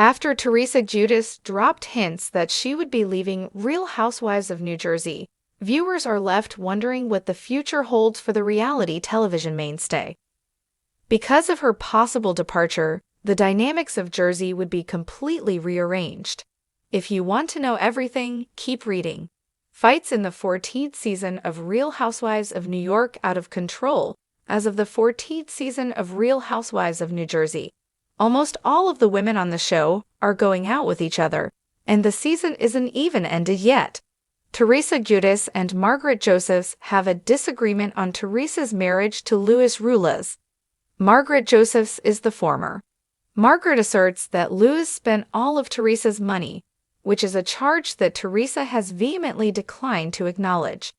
After Teresa Giudice dropped hints that she would be leaving Real Housewives of New Jersey, viewers are left wondering what the future holds for the reality television mainstay. Because of her possible departure, the dynamics of Jersey would be completely rearranged. If you want to know everything, keep reading. Fights in the 14th season of Real Housewives of New York out of control. As of the 14th season of Real Housewives of New Jersey, almost all of the women on the show are going out with each other, and the season isn't even ended yet. Teresa Giudice and Margaret Josephs have a disagreement on Teresa's marriage to Louis Roulas. Margaret Josephs is the former. Margaret asserts that Louis spent all of Teresa's money, which is a charge that Teresa has vehemently declined to acknowledge.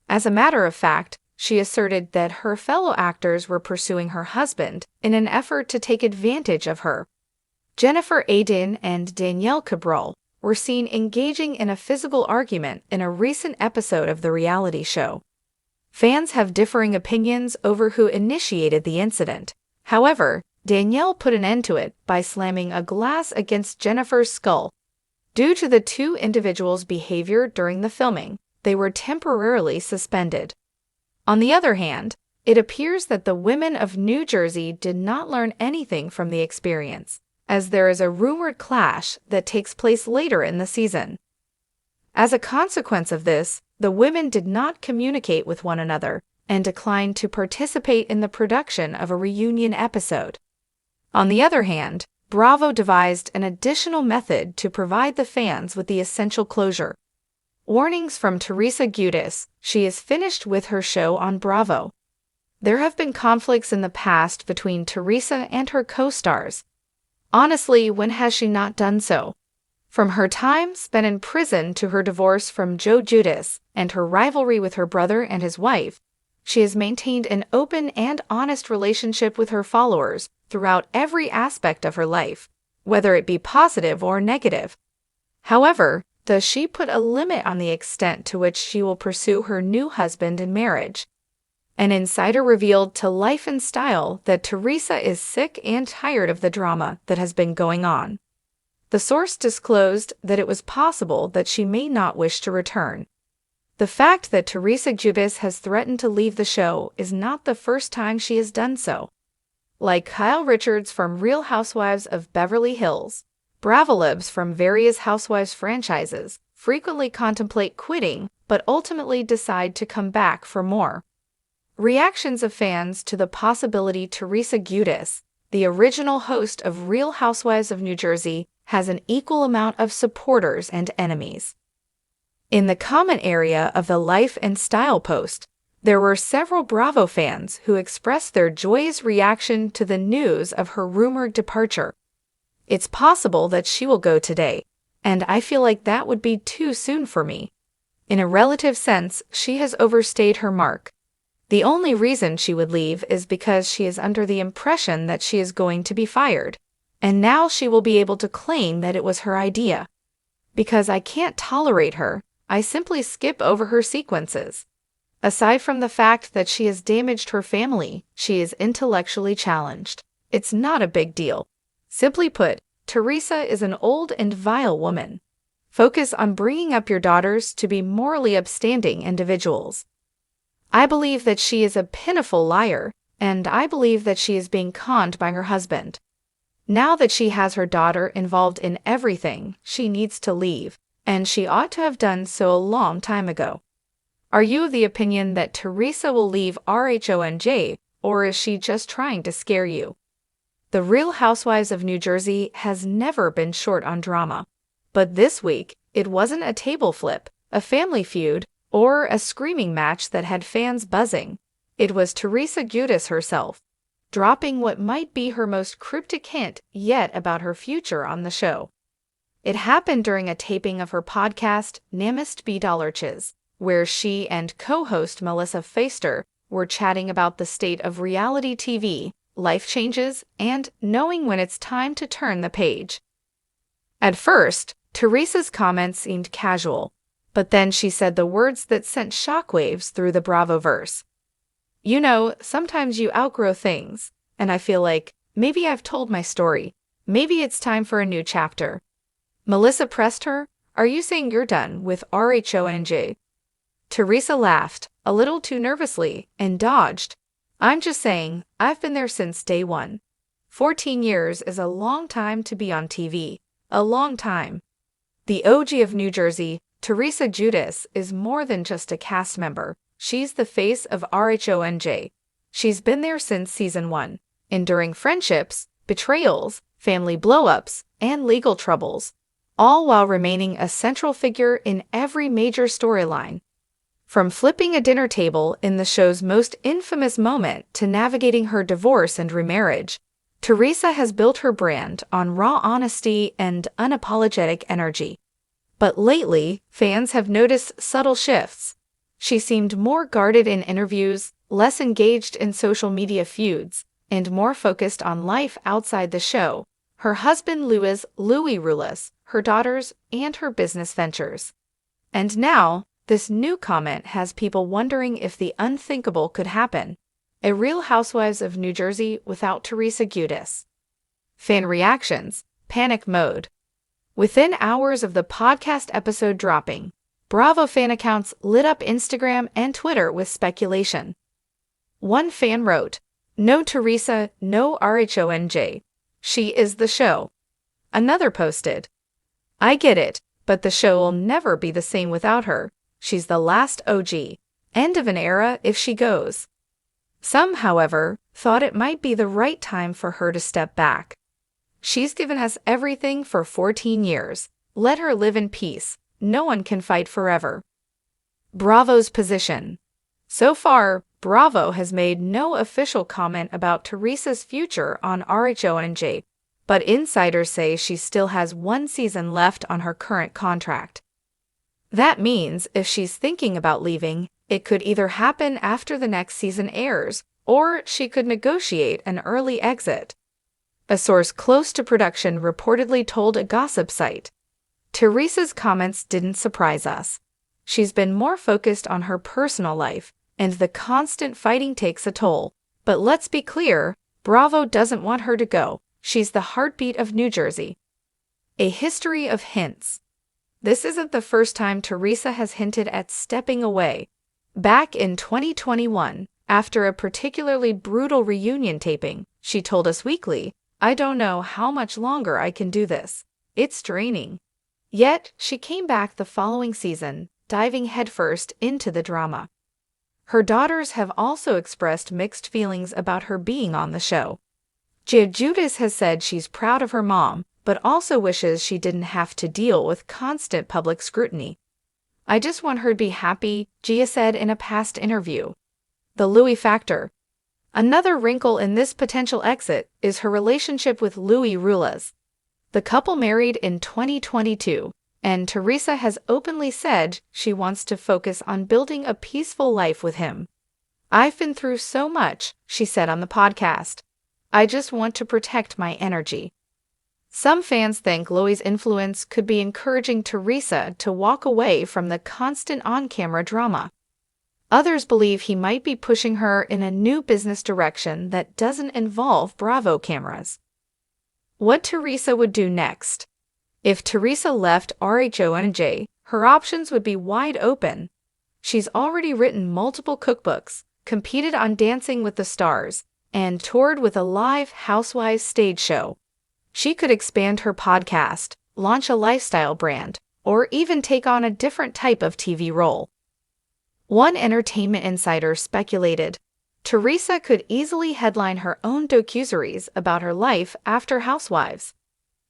As a matter of fact, she asserted that her fellow actors were pursuing her husband in an effort to take advantage of her. Jennifer Aydin and Danielle Cabral were seen engaging in a physical argument in a recent episode of the reality show. Fans have differing opinions over who initiated the incident. However, Danielle put an end to it by slamming a glass against Jennifer's skull. Due to the two individuals' behavior during the filming, they were temporarily suspended. On the other hand, it appears that the women of New Jersey did not learn anything from the experience, as there is a rumored clash that takes place later in the season. As a consequence of this, the women did not communicate with one another and declined to participate in the production of a reunion episode. On the other hand, Bravo devised an additional method to provide the fans with the essential closure. Warnings from Teresa Giudice, she is finished with her show on Bravo. There have been conflicts in the past between Teresa and her co-stars. Honestly, when has she not done so? From her time spent in prison to her divorce from Joe Giudice and her rivalry with her brother and his wife, she has maintained an open and honest relationship with her followers throughout every aspect of her life, whether it be positive or negative. However, does she put a limit on the extent to which she will pursue her new husband in marriage? An insider revealed to Life and Style that Teresa is sick and tired of the drama that has been going on. The source disclosed that it was possible that she may not wish to return. The fact that Teresa Giudice has threatened to leave the show is not the first time she has done so. Like Kyle Richards from Real Housewives of Beverly Hills, Bravolibs from various Housewives franchises frequently contemplate quitting but ultimately decide to come back for more. Reactions of fans to the possibility Teresa Giudice, the original host of Real Housewives of New Jersey, has an equal amount of supporters and enemies. In the comment area of the Life and Style post, there were several Bravo fans who expressed their joyous reaction to the news of her rumored departure. It's possible that she will go today, and I feel like that would be too soon for me. In a relative sense, she has overstayed her mark. The only reason she would leave is because she is under the impression that she is going to be fired, and now she will be able to claim that it was her idea. Because I can't tolerate her, I simply skip over her sequences. Aside from the fact that she has damaged her family, she is intellectually challenged. It's not a big deal. Simply put, Teresa is an old and vile woman. Focus on bringing up your daughters to be morally upstanding individuals. I believe that she is a pitiful liar, and I believe that she is being conned by her husband. Now that she has her daughter involved in everything, she needs to leave, and she ought to have done so a long time ago. Are you of the opinion that Teresa will leave RHONJ, or is she just trying to scare you? The Real Housewives of New Jersey has never been short on drama. But this week, it wasn't a table flip, a family feud, or a screaming match that had fans buzzing. It was Teresa Giudice herself, dropping what might be her most cryptic hint yet about her future on the show. It happened during a taping of her podcast, Namist Dollarches, where she and co-host Melissa Pfeister were chatting about the state of reality TV, life changes, and knowing when it's time to turn the page. At first, Teresa's comments seemed casual, but then she said the words that sent shockwaves through the Bravoverse. You know, sometimes you outgrow things, and I feel like maybe I've told my story. Maybe it's time for a new chapter. Melissa pressed her, "Are you saying you're done with RHONJ?" Teresa laughed, a little too nervously, and dodged. "I'm just saying, I've been there since day one. 14 years is a long time to be on TV. A long time." The OG of New Jersey, Teresa Giudice, is more than just a cast member. She's the face of RHONJ. She's been there since season 1, enduring friendships, betrayals, family blow-ups, and legal troubles, all while remaining a central figure in every major storyline. From flipping a dinner table in the show's most infamous moment to navigating her divorce and remarriage, Teresa has built her brand on raw honesty and unapologetic energy. But lately, fans have noticed subtle shifts. She seemed more guarded in interviews, less engaged in social media feuds, and more focused on life outside the show: her husband Louis Rulas, her daughters, and her business ventures. And now, this new comment has people wondering if the unthinkable could happen: a Real Housewives of New Jersey without Teresa Giudice. Fan reactions: panic mode. Within hours of the podcast episode dropping, Bravo fan accounts lit up Instagram and Twitter with speculation. One fan wrote, "No Teresa, no RHONJ. She is the show." Another posted, "I get it, but the show will never be the same without her. She's the last OG. End of an era if she goes." Some, however, thought it might be the right time for her to step back. "She's given us everything for 14 years. Let her live in peace. No one can fight forever." Bravo's position. So far, Bravo has made no official comment about Teresa's future on RHONJ, but insiders say she still has one season left on her current contract. That means if she's thinking about leaving, it could either happen after the next season airs, or she could negotiate an early exit. A source close to production reportedly told a gossip site, "Teresa's comments didn't surprise us. She's been more focused on her personal life, and the constant fighting takes a toll. But let's be clear, Bravo doesn't want her to go. She's the heartbeat of New Jersey." A history of hints. This isn't the first time Teresa has hinted at stepping away. Back in 2021, after a particularly brutal reunion taping, she told Us Weekly, "I don't know how much longer I can do this. It's draining." Yet, she came back the following season, diving headfirst into the drama. Her daughters have also expressed mixed feelings about her being on the show. Giudice has said she's proud of her mom, but also wishes she didn't have to deal with constant public scrutiny. "I just want her to be happy," Gia said in a past interview. The Louis factor. Another wrinkle in this potential exit is her relationship with Louis Rulas. The couple married in 2022, and Teresa has openly said she wants to focus on building a peaceful life with him. "I've been through so much," she said on the podcast. "I just want to protect my energy." Some fans think Louis' influence could be encouraging Teresa to walk away from the constant on-camera drama. Others believe he might be pushing her in a new business direction that doesn't involve Bravo cameras. What Teresa would do next? If Teresa left RHONJ, her options would be wide open. She's already written multiple cookbooks, competed on Dancing with the Stars, and toured with a live Housewives stage show. She could expand her podcast, launch a lifestyle brand, or even take on a different type of TV role. One entertainment insider speculated Teresa could easily headline her own docuseries about her life after Housewives.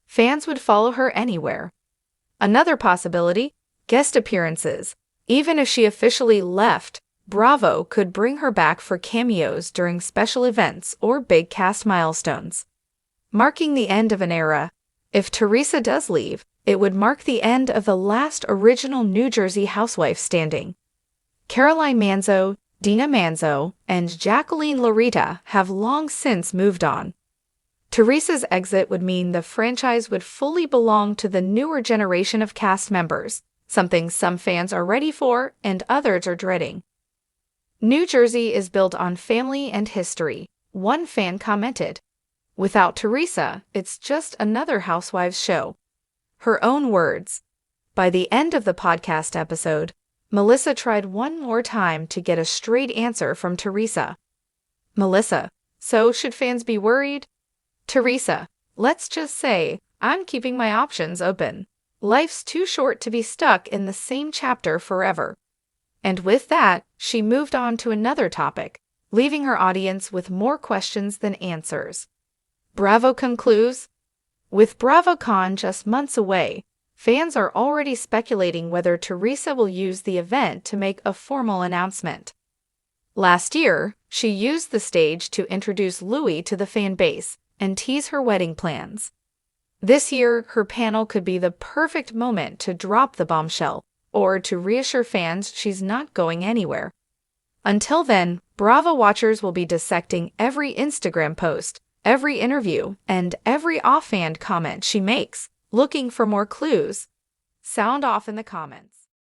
Fans would follow her anywhere. Another possibility: guest appearances. Even if she officially left, Bravo could bring her back for cameos during special events or big cast milestones. Marking the end of an era. If Teresa does leave, it would mark the end of the last original New Jersey housewife standing. Caroline Manzo, Dina Manzo, and Jacqueline Laurita have long since moved on. Teresa's exit would mean the franchise would fully belong to the newer generation of cast members, something some fans are ready for and others are dreading. "New Jersey is built on family and history," one fan commented. Without Teresa, it's just another Housewives show. Her own words. By the end of the podcast episode, Melissa tried one more time to get a straight answer from Teresa. Melissa: so should fans be worried? Teresa: let's just say, I'm keeping my options open. Life's too short to be stuck in the same chapter forever. And with that, she moved on to another topic, leaving her audience with more questions than answers. Bravo concludes. With BravoCon just months away, fans are already speculating whether Teresa will use the event to make a formal announcement. Last year, she used the stage to introduce Louis to the fan base and tease her wedding plans. This year, her panel could be the perfect moment to drop the bombshell or to reassure fans she's not going anywhere. Until then, Bravo watchers will be dissecting every Instagram post, every interview, and every offhand comment she makes, looking for more clues. Sound off in the comments.